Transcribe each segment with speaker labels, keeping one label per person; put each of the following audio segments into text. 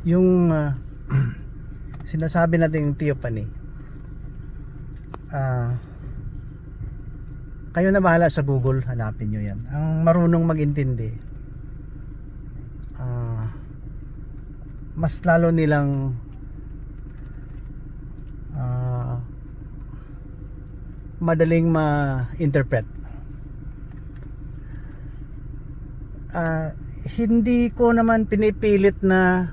Speaker 1: Yung sinasabi nating theophany, kayo na bahala sa Google, hanapin nyo yan. Ang marunong magintindi, mas lalo nilang madaling ma-interpret. Hindi ko naman pinipilit na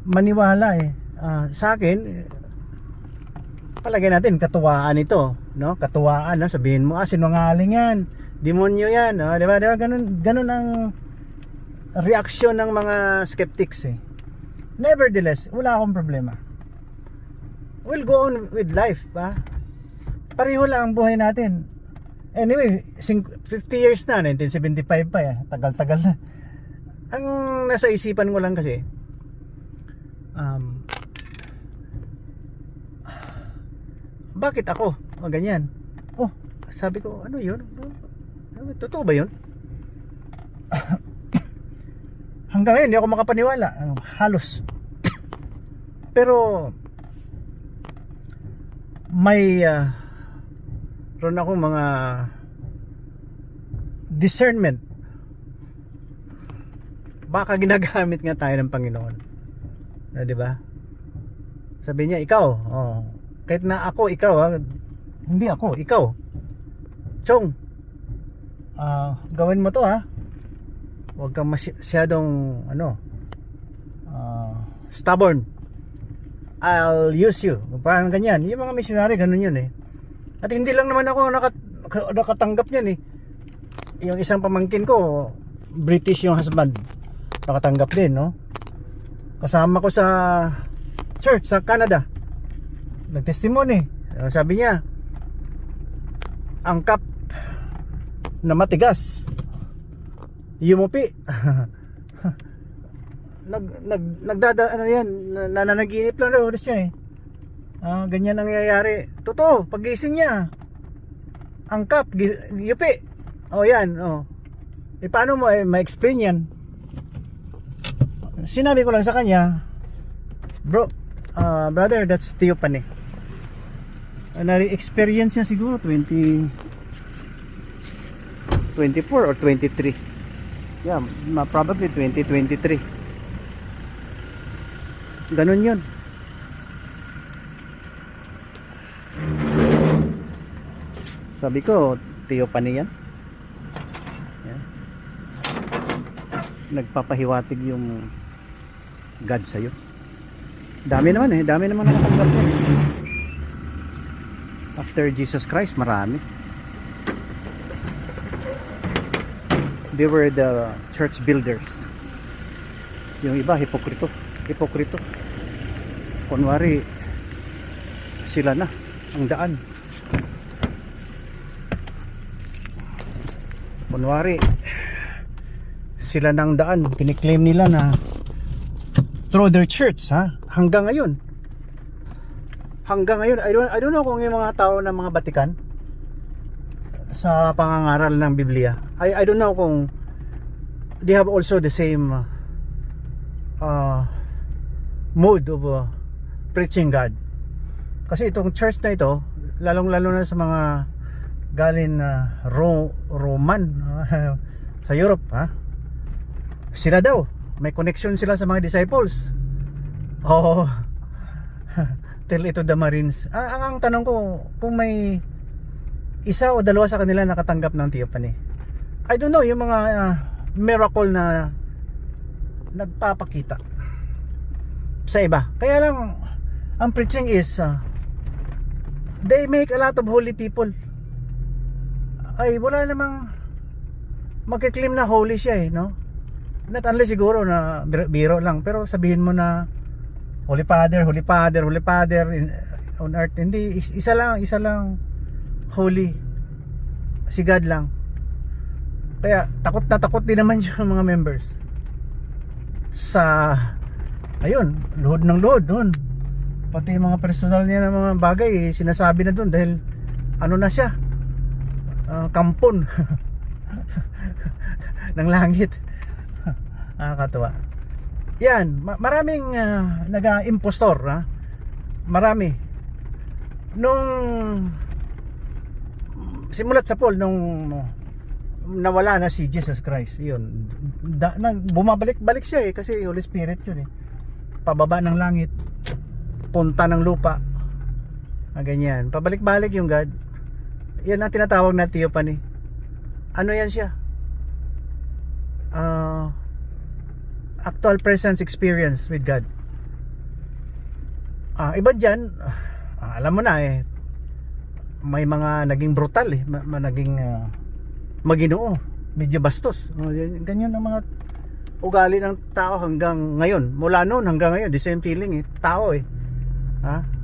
Speaker 1: maniwala sa akin, palagay natin katuwaan ito, no? Katuwaan, no? Sabihin mo, sinungaling yan, demonyo yan, no? Diba? Ganun ang reaksyon ng mga skeptics Nevertheless, wala akong problema. We'll go on with life, ba? Pareho lang ang buhay natin. Anyway, 50 years na, 1975 pa tagal-tagal na. Ang nasa isipan ko lang kasi, bakit ako? Ganyan. Sabi ko, ano yun? Totoo ba yun? Hanggang ngayon, hindi ako makapaniwala. Halos. Pero, may ron akong mga discernment. Baka ginagamit nga tayo ng Panginoon. Di ba? Sabi niya, ikaw, kahit na ako, ikaw, hindi ako, ikaw, Chong, gawin mo to, huwag kang masyadong stubborn, I'll use you. Parang ganyan. Yung mga missionary, ganun yun At hindi lang naman ako nakatanggap niyan Yung isang pamangkin ko, British yung husband, nakatanggap din, no? Kasama ko sa church sa Canada, nagtestimony. Sabi niya, ang cup na matigas, yumupi. Nananaginip lang daw siya ganyan ang nangyayari. Totoo, pagising niya, ang cup yupi. Yan. Paano mo ma-explain yan? Sinabi ko lang sa kanya, brother, that's theophany. Na-experience niya siguro 2024 or 23. Yeah, probably 2023. Ganun yun. Sabi ko, theophany yan. Nagpapahiwatig yung God sa'yo. Dami naman dami naman nakatanggap yun. After Jesus Christ, marami. They were the church builders. Yung iba, hipokrito. Kunwari, sila na ang daan. Kunwari, sila ng daan. Kiniklaim nila na through their church, hanggang ngayon, I don't know kung yung mga tao ng mga Batikan sa pangangaral ng Biblia, I don't know kung they have also the same mode of preaching God. Kasi itong church na ito, lalong-lalo na sa mga galing Roman sa Europe, sila daw may connection sila sa mga disciples. Tell it to the Marines. Ang tanong ko, kung may isa o dalawa sa kanila nakatanggap ng theophany, I don't know, yung mga miracle na nagpapakita sa iba. Kaya lang, ang preaching is they make a lot of holy people. Ay, wala namang magkiklaim na holy siya no? Not unless siguro na biro lang, pero sabihin mo na Holy Father on earth. Hindi, isa lang holy, si God lang. Kaya takot din naman yung mga members sa luhod ng luhod doon. Pati yung mga personal niya ng mga bagay sinasabi na doon dahil ano na siya, kampon ng langit. Nakakatuwa. Yan, maraming nag-impostor, ha? Marami. Nung simulat sa Paul, nung nawala na si Jesus Christ, yun, bumabalik-balik siya kasi Holy Spirit yun pababa ng langit, punta ng lupa, ganyan, pabalik-balik yung God. Yan ang tinatawag na theophany. Ano yan siya? Actual presence experience with God. Iba dyan, alam mo na may mga naging brutal naging maginoo, medyo bastos, ganyan ang mga ugali ng tao hanggang ngayon. Mula noon hanggang ngayon, the same feeling tao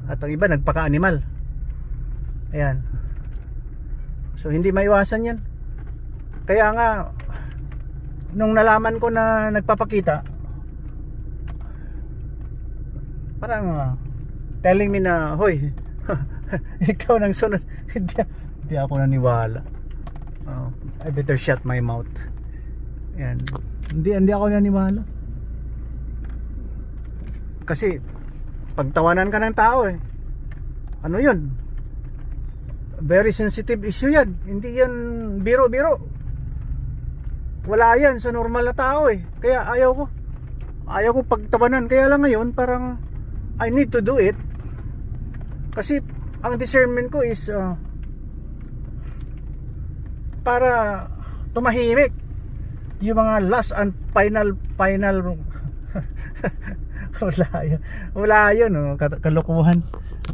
Speaker 1: at ang iba nagpaka-animal. Ayan, so hindi maiwasan yan. Kaya nga nung nalaman ko na nagpapakita, parang telling me na, hoy, ikaw nang sunod. Hindi ako naniwala. I better shut my mouth. Yan. Hindi ako naniwala. Kasi pagtawanan ka ng tao ano yun? Very sensitive issue yan. Hindi yan biro-biro. Wala yan sa normal na tao Kaya ayaw ko pagtawanan. Kaya lang ngayon parang I need to do it. Kasi ang discernment ko is para tumahimik yung mga last and final wala yun kalukuhan.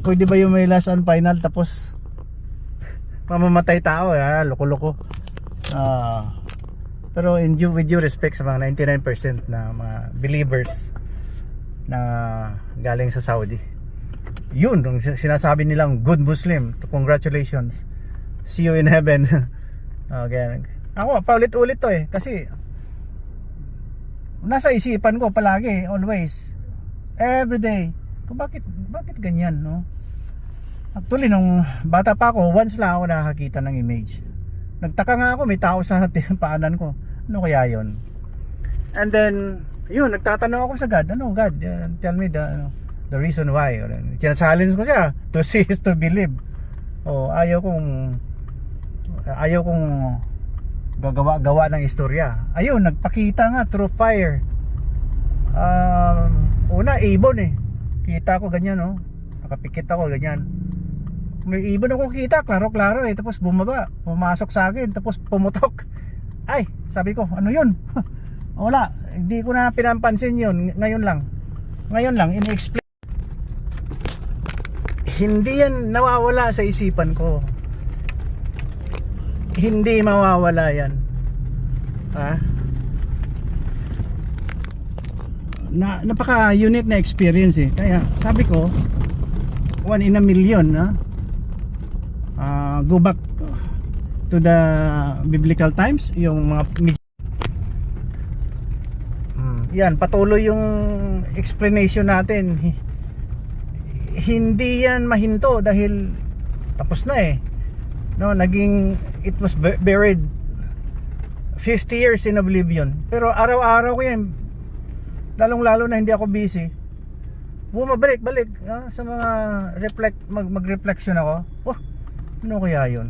Speaker 1: Pwede ba yung may last and final tapos mamamatay tao loko-loko. Pero with due respect sa mga 99% na mga believers na galing sa Saudi, yun ang sinasabi nilang good Muslim, congratulations, see you in heaven. Okay. Ako paulit-ulit to kasi nasa isipan ko palagi, always, everyday, kung bakit ganyan, no? Actually nung bata pa ako, once lang ako nakakita ng image. Nagtaka nga ako, may tao sa paanan ko. Ano kaya yon? And then yun, nagtatanong ako sa God, God, tell me the reason why. Challenge ko siya, to see is to believe. Ayaw kong gagawa ng istorya. Ayun, nagpakita nga through fire. Una, ibon kita ko ganyan, nakapikit ako ganyan. May ibon ako kita, klaro-klaro tapos bumaba, pumasok sa akin, tapos pumutok. Ay, sabi ko, ano yun? Wala, hindi ko na pinampansin yun. Ngayon lang ini-explain. Hindi yan nawawala sa isipan ko. Hindi mawawala yan. Napaka-unique na experience Kaya sabi ko, 1 in a million go back to the biblical times, yung mga yan, patuloy yung explanation natin. Hindi yan mahinto dahil tapos na naging, it was buried 50 years in oblivion. Pero araw-araw ko yan, lalong-lalo na hindi ako busy, bumabalik-balik sa mga mag-reflection ako. Ano kaya yun?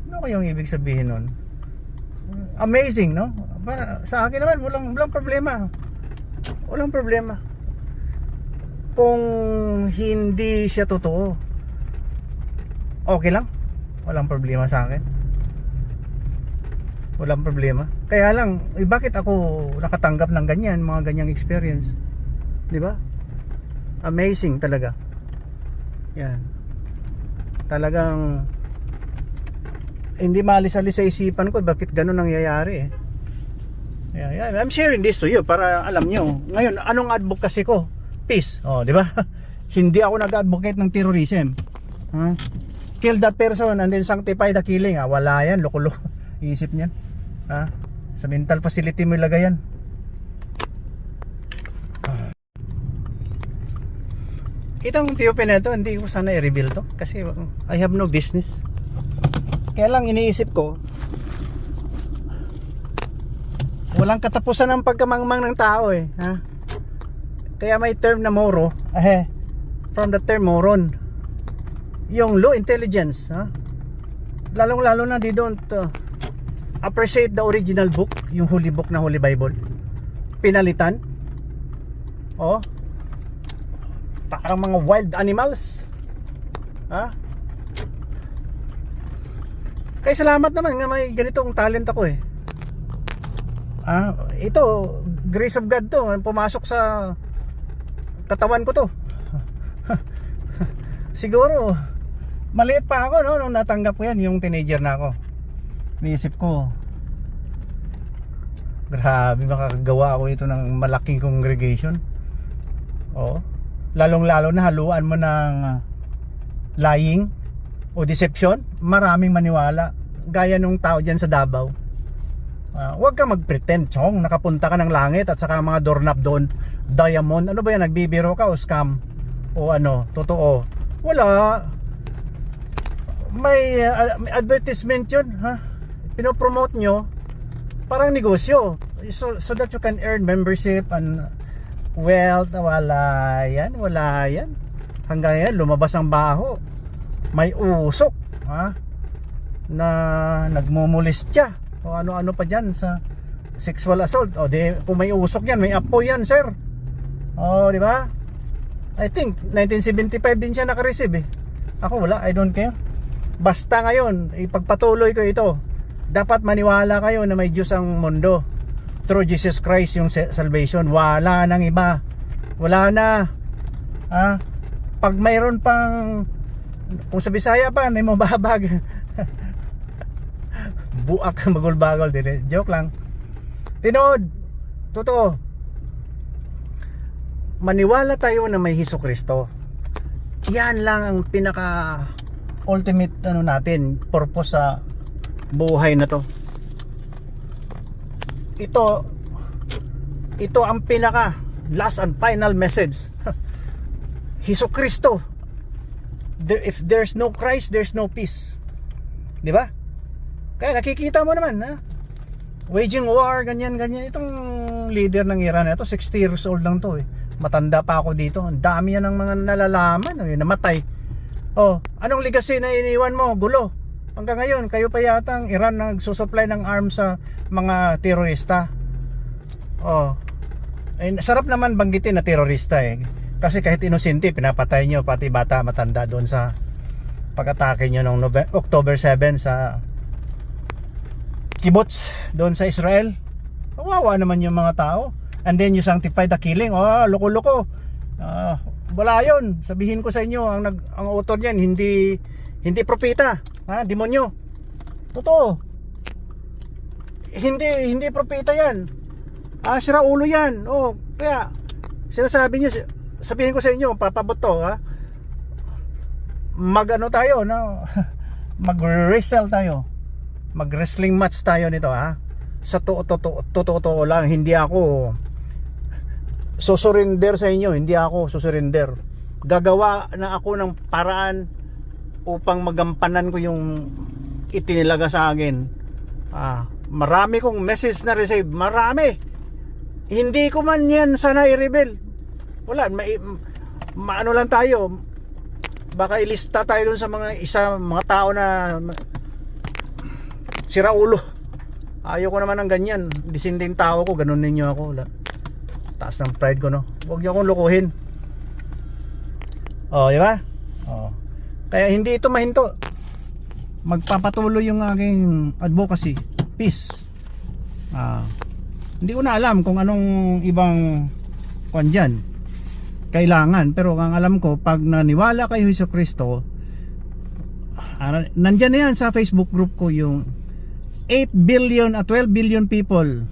Speaker 1: Ano kaya yung ibig sabihin nun? Amazing, no? Para sa akin naman, walang problema. Walang problema. Kung hindi siya totoo, okay lang. Walang problema sa akin. Walang problema. Kaya lang, bakit ako nakatanggap ng ganyan, mga ganyang experience? 'Di ba? Amazing talaga. Yan. Talagang hindi maalis-alis sa isipan ko bakit ganun nangyayari Yeah, I'm sharing this to you para alam nyo. Ngayon, anong advocacy ko? Peace. Di ba? Hindi ako nag-advocate ng terrorism. Kill that person and then sanctify the killing. Wala yan, loko-loko. Iisip niyan. Sa mental facility mo ilagay yan. Itong TOP na ito, hindi ko sana i-reveal to kasi I have no business. Kaya lang iniisip ko, walang katapusan ng pagkamangmang ng tao eh, ha? Kaya may term na moro, from the term moron, yung low intelligence, ha? Lalong lalo na they don't appreciate the original book, yung holy book na Holy Bible. Pinalitan. Oh, parang mga wild animals, ha? Kaya salamat naman nga may ganitong talent ako eh. Ito grace of God to, pumasok sa katawan ko to. Siguro maliit pa ako, no, nung natanggap ko yan, yung teenager na ako. Naisip ko, grabe, makakagawa ako ito ng malaking congregation. Oh, lalong-lalo na haluan mo ng lying o deception, maraming maniwala. Gaya nung tao dyan sa Davao. Huwag ka mag-pretend, chong, nakapunta ka ng langit at saka mga doorknob doon, diamond. Ano ba yan, nagbibiro ka o scam? O ano, totoo? Wala. May advertisement yun, ha? Pinopromote nyo, parang negosyo. So that you can earn membership and wealth. Wala yan, wala yan. Hanggang yan, lumabas ang baho. May usok, ha? Na nagmumulistya o ano-ano pa dyan sa sexual assault. O di, kung may usok yan, may apo yan, sir. O, di ba? I think 1975 din siya naka-receive eh. Ako wala, I don't care. Basta ngayon, ipagpatuloy ko ito. Dapat maniwala kayo na may Diyos ang mundo. Through Jesus Christ yung salvation. Wala nang iba. Wala na. Pag mayroon pang, kung sa Bisaya pa, may mababag. Buak ang bagol-bagol din. Joke lang. Tinood, totoo. Maniwala tayo na may Hesukristo. Yan lang ang pinaka ultimate natin, purpose sa buhay na to. Ito ang pinaka last and final message. Hesukristo. If there's no Christ, there's no peace. Di ba? Kaya nakikita mo naman, ha? Waging war, ganyan. Itong leader ng Iran, ito 60 years old lang to eh. Matanda pa ako dito. Ang dami yan ng mga nalalaman, namatay. Oh, anong legacy na iniwan mo? Gulo. Hanggang ngayon, kayo pa yata ang Iran nagsusupply ng arms sa mga terorista. Oh, sarap naman banggitin na terorista eh. Kasi kahit inosente, pinapatay nyo, pati bata, matanda doon sa pag-atake nyo noong October 7 sa kibbutz doon sa Israel. Kawawa naman yung mga tao. And then you sanctify the killing. Oh, loko-loko. Wala yun. Sabihin ko sa inyo, ang author niyan hindi propeta, ha, demonyo. Totoo. Hindi propeta 'yan. Sira ulo 'yan. Oh, kaya sinasabi niyo, sabihin ko sa inyo, papabot to, ha. Mag-ano tayo, no? Mag-wrestle tayo. Mag-wrestling match tayo nito, ha. Sa totoo lang, hindi ako susurrender sa inyo, hindi ako susurrender. Gagawa na ako ng paraan upang magampanan ko yung itinilaga sa akin. Marami kong message na receive, marami. Hindi ko man yan sana i-reveal. Wala, maano lang tayo. Baka ilista tayo dun sa mga tao na sira ulo. Ayoko naman ng ganyan. Disinding tao ko, ganun ninyo ako. Wala. Taas ng pride ko, no. Huwag niyo akong lukuhin. Oh, di ba? Oh. Kaya hindi ito mahinto. Magpapatuloy yung aking advocacy. Peace. Hindi ko na alam kung anong ibang dyan kailangan, pero ang alam ko, pag naniwala kay Hesukristo, nandyan na yan sa Facebook group ko yung 8 billion at 12 billion people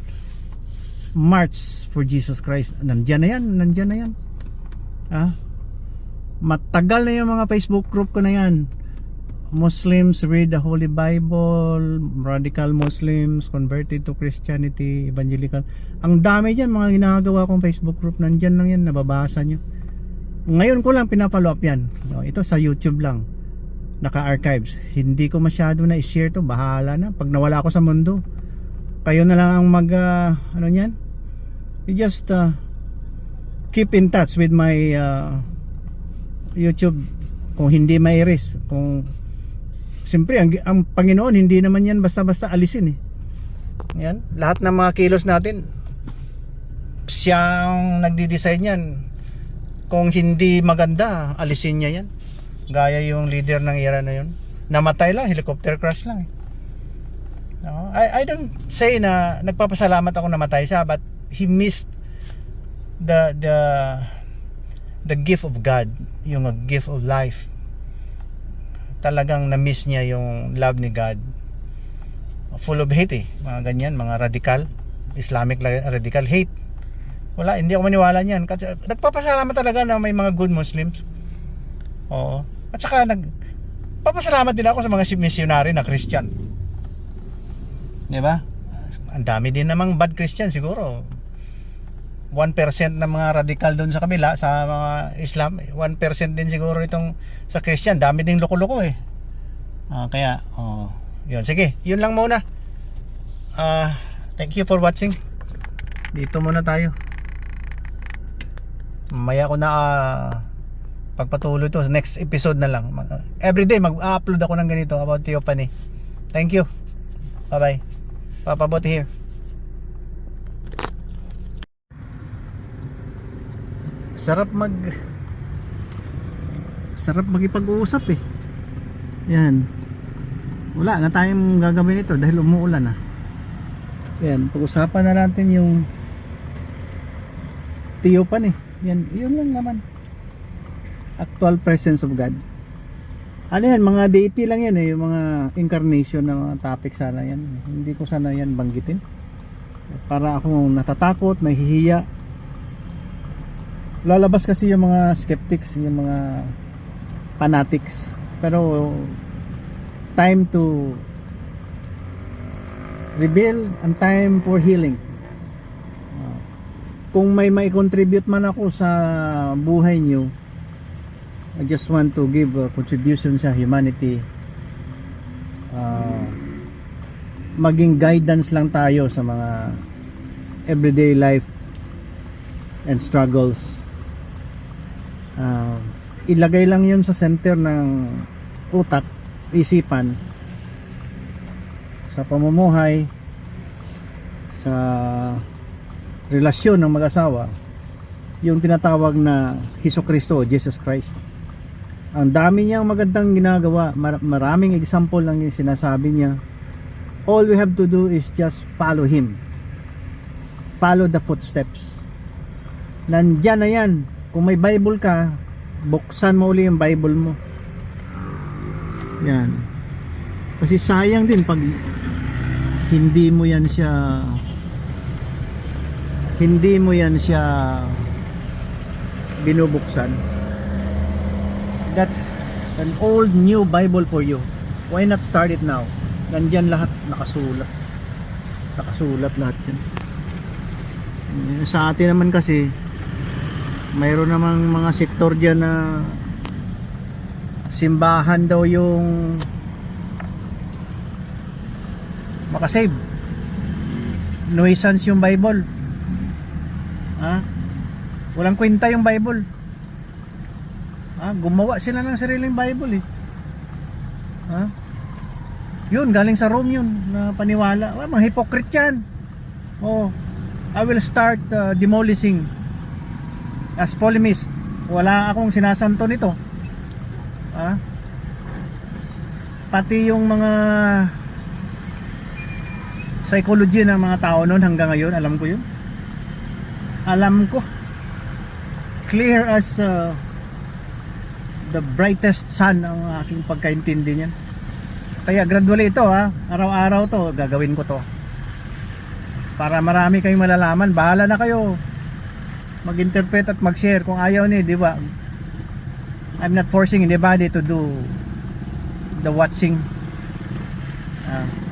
Speaker 1: march for Jesus Christ. Nandyan na yan. Matagal na yung mga Facebook group ko na yan. Muslims read the Holy Bible, radical Muslims converted to Christianity, evangelical. Ang dami dyan mga ginagawa kong Facebook group. Nandyan lang yan, nababasa nyo. Ngayon ko lang pinapalo up yan. No, ito sa YouTube lang. Naka-archives. Hindi ko masyado na i-share to. Bahala na. Pag nawala ako sa mundo, kayo na lang ang mag ano yan. You just keep in touch with my YouTube. Kung hindi ma-erase, kung siyempre ang Panginoon hindi naman yan basta-basta alisin eh. Yan, lahat ng mga kilos natin siyang nagdi-design yan. Kung hindi maganda, alisin niya yan. Gaya yung leader ng era na yun. Namatay lang, helicopter crash lang eh. No? I don't say na nagpapasalamat ako namatay siya, but he missed the gift of God, yung gift of life. Talagang na-miss niya yung love ni God. Full of hate eh, mga ganyan, mga radical, Islamic radical hate. Wala, hindi ako maniwala niyan. Kasi nagpapasalamat talaga na may mga good Muslims. Oo. At saka nagpapasalamat din ako sa mga missionary na Christian. 'Di ba? Ang dami din namang bad Christian siguro. 1% ng mga radical doon sa kabila sa mga Islam, 1% din siguro itong sa Christian. Dami ding loko-loko eh. Kaya yun, sige, yun lang muna. Thank you for watching. Dito muna tayo. Mamaya ko na pagpatuloy to, next episode na lang. Everyday mag-upload ako ng ganito about theophany. Thank you. Bye bye. Papa Bote here. Sarap makipag-uusap eh. Yan. Wala na tayong gagawin ito dahil umuulan na. Yan, pag-usapan na natin yung theophany. Yan, yun lang naman. Actual presence of God. Ano yan, mga deity lang yan eh, yung mga incarnation ng mga topic sana yan. Hindi ko sana yan banggitin. Para akong natatakot, nahihiya. Lalabas kasi yung mga skeptics, yung mga fanatics. Pero time to reveal and time for healing. Kung may contribute man ako sa buhay nyo, I just want to give a contribution sa humanity. Maging guidance lang tayo sa mga everyday life and struggles. Ilagay lang yun sa center ng utak, isipan, sa pamumuhay, sa relasyon ng mag-asawa, yung tinatawag na Jesucristo, Jesus Christ. Ang dami niyang magandang ginagawa, maraming example lang yung sinasabi niya. All we have to do is just follow Him, follow the footsteps. Nandyan na yan. Kung may Bible ka, buksan mo uli yung Bible mo. Yan. Kasi sayang din pag hindi mo yan siya binubuksan. That's an old new Bible for you. Why not start it now? Nandyan lahat nakasulat lahat yan. Sa atin naman kasi mayroon namang mga sektor dyan na simbahan daw yung makasave. Nuisance yung Bible. Walang kwenta yung Bible. Gumawa sila ng sariling Bible eh. Yun, galing sa Rome yun na paniwala. Mga hypocrite yan. I will start demolishing as polemist. Wala akong sinasanto nito. Pati yung mga psychology ng mga tao noon hanggang ngayon, alam ko yun. Alam ko. Clear as the brightest sun ang aking pagkaintindi niyan. Kaya gradually ito araw-araw to gagawin ko to. Para marami kayong malalaman. Bahala na kayo mag-interpret at mag-share kung ayaw ni, di ba? I'm not forcing anybody to do the watching.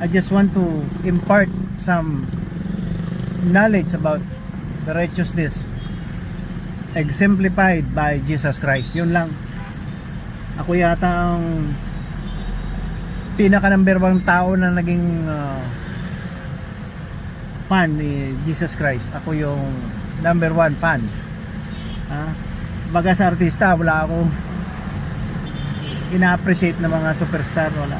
Speaker 1: I just want to impart some knowledge about the righteousness exemplified by Jesus Christ. Yun lang. Ako yata ang pinaka number 1 tao na naging fan ni Jesus Christ. Ako yung number 1 fan. Baga sa artista, wala akong ina-appreciate na mga superstar. Wala.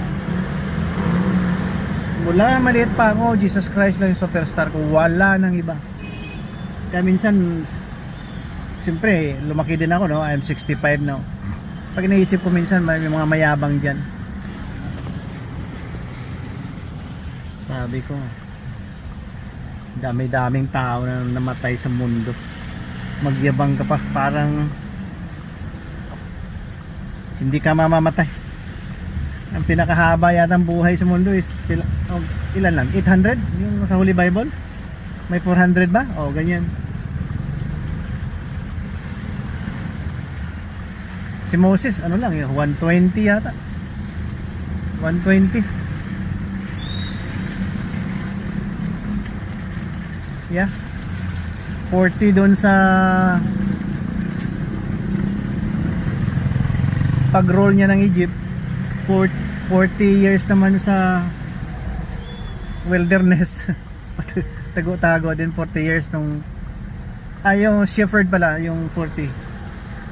Speaker 1: Mula maliit pa ako, Jesus Christ lang yung superstar ko. Wala nang iba. Kaya minsan, siyempre, lumaki din ako, no? I'm 65 now. Pag naisip ko minsan, may mga mayabang dyan. Sabi ko, dami-daming tao na namatay sa mundo. Magyabang ka pa, parang hindi ka mamamatay. Ang pinakahaba yata ng buhay sa mundo is ilan lang? 800? Yung sa Holy Bible? May 400 ba? O, ganyan. Si Moses, ano lang, 120 yata. 120. Yeah. 40 doon sa pag-roll niya ng Egypt. 40 years naman sa wilderness. Tago-tago din 40 years nung yung shepherd pala, yung 40.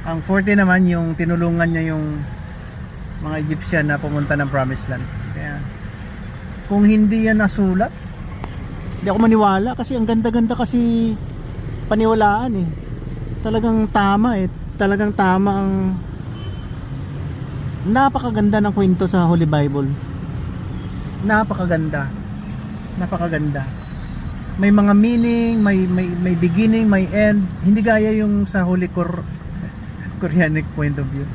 Speaker 1: Ang 40 naman yung tinulungan niya yung mga Egyptian na pumunta ng Promised Land. Kaya kung hindi yan nasulat, hindi ako maniwala kasi ang ganda-ganda kasi paniwalaan eh. Talagang tama eh. Talagang tama ang napakaganda ng kwento sa Holy Bible. Napakaganda. Napakaganda. May mga meaning, may beginning, may end. Hindi gaya yung sa Holy Quranic point of view.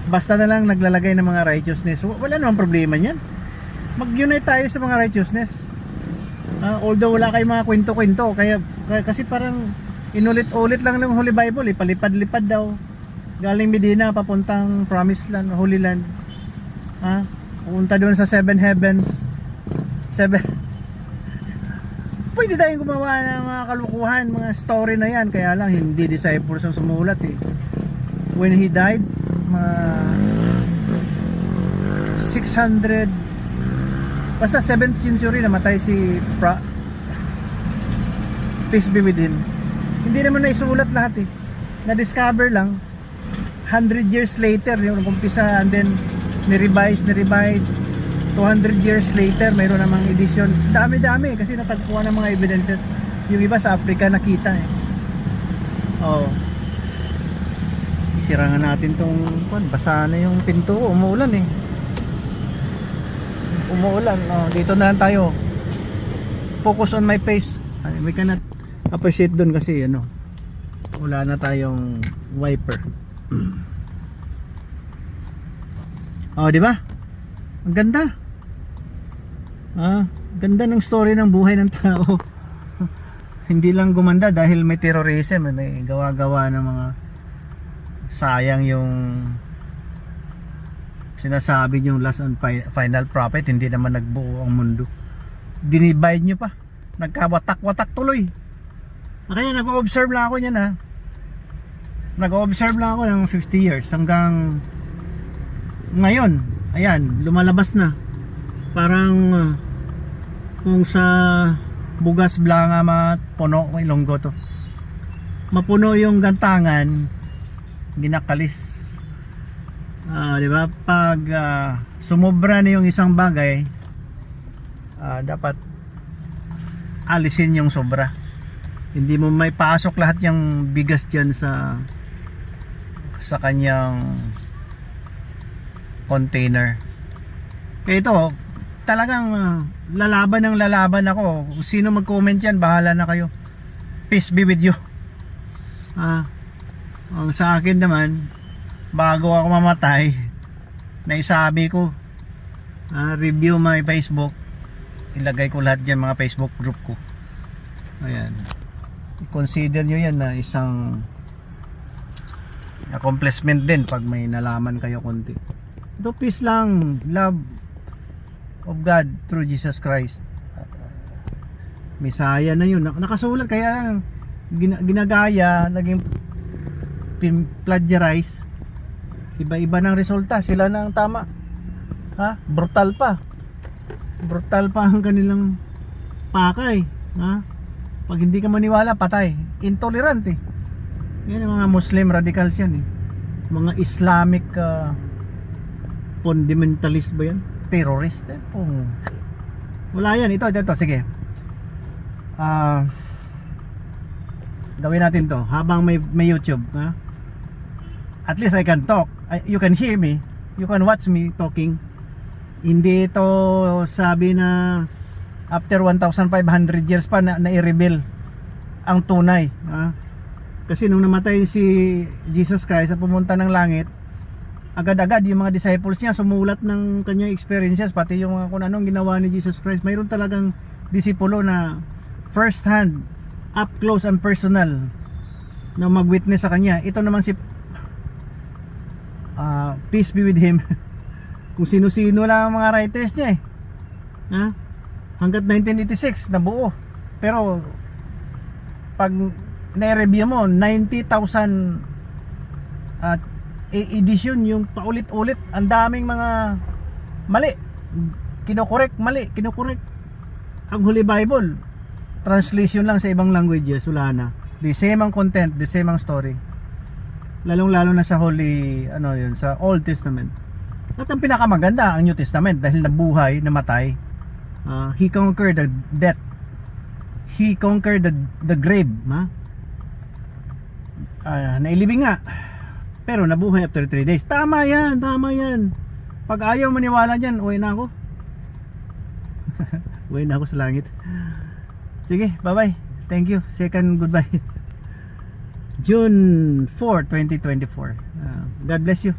Speaker 1: Basta na lang naglalagay ng mga righteousness. Wala namang problema niyan. Mag-unite tayo sa mga righteousness. Although wala kayong mga kwento-kwento, kasi parang inulit-ulit lang ng Holy Bible, palipad-lipad daw. Galing Medina papuntang Promised Land, Holy Land. Pupunta doon sa 7 heavens. 7. Pwede tayong gumawa ng mga kalukuhan, mga story na yan. Kaya lang hindi disciples ang sumulat eh. When he died, 600, basta 7th century namatay si peace be with him. Hindi naman naisulat lahat eh. Na-discover lang 100 years later yung umpisa, and then ni-revise 200 years later mayroon namang edition. Dami-dami kasi natagpuan ng mga evidences. Yung iba sa Africa nakita eh. Isirangan natin tong basa na yung pinto. Umuulan eh. Umuulan. Dito na lang tayo. Focus on my face. We cannot appreciate dun kasi wala na tayong wiper. Di ba? Ang ganda. Ganda ng story ng buhay ng tao. Hindi lang gumanda dahil may terrorism, may gawa-gawa ng mga sayang yung sinasabi yung last and final prophet. Hindi naman nagbuo ang mundo. Dinivide nyo pa. Nagkawatak-watak tuloy. Kaya nag-observe lang ako niyan Nag-observe lang ako ng 50 years hanggang ngayon. Ayan, lumalabas na. Parang kung sa Bugas Blanga mapuno, may longgo to. Mapuno yung gantangan, ginakalis. Di ba? Pag sumobra na yung isang bagay, dapat alisin yung sobra. Hindi mo may pasok lahat yung bigas diyan sa kanyang container. Kaya ito, talagang lalaban ako. Sino mag-comment yan, bahala na kayo. Peace be with you. Ang sa akin naman, bago ako mamatay, naisabi ko, review my Facebook. Ilagay ko lahat dyan mga Facebook group ko. Ayan. I-consider nyo yan na isang accomplishment din pag may nalaman kayo konti. Ito, peace lang, love of God through Jesus Christ. Messiah na yun. Nakasulat, kaya lang ginagaya, naging plagiarize, iba-iba ng resulta, sila na ang tama. Ha? Brutal pa ang kanilang pakay, ha? Pag hindi ka maniwala, patay. Intolerant eh. Yan ang mga Muslim radicals yan eh. Mga Islamic fundamentalist ba yan? Terrorist eh. Wala yan. Ito, sige. Gawin natin to habang may YouTube, ha? At least I can talk. You can hear me. You can watch me talking. Hindi ito sabi na after 1,500 years pa na i-reveal ang tunay, ha? Kasi nung namatay si Jesus Christ at pumunta ng langit, agad-agad yung mga disciples niya sumulat ng kanyang experiences, pati yung mga kung anong ginawa ni Jesus Christ. Mayroon talagang disipulo na first hand, up close and personal na mag-witness sa kanya. Ito naman si peace be with him. Kung sino-sino lang ang mga writers niya eh, ha? Hanggat 1986 nabuo. Pero pag na-review mo 90,000 edition yung paulit-ulit, ang daming mga mali, kinokorek ang Holy Bible translation lang sa ibang languages, wala na, the same ang content, the same ang story, lalong-lalo na sa Holy, yun, sa Old Testament. At ang pinakamaganda ang New Testament dahil nabuhay, namatay, he conquered the death, he conquered the grave, ha? Nailibing nga, pero nabuhay after 3 days. Tama yan. Pag ayaw maniwala dyan, uwi na ako. Uwi na ako sa langit. Sige, bye bye. Thank you. Second goodbye. June 4, 2024. God bless you.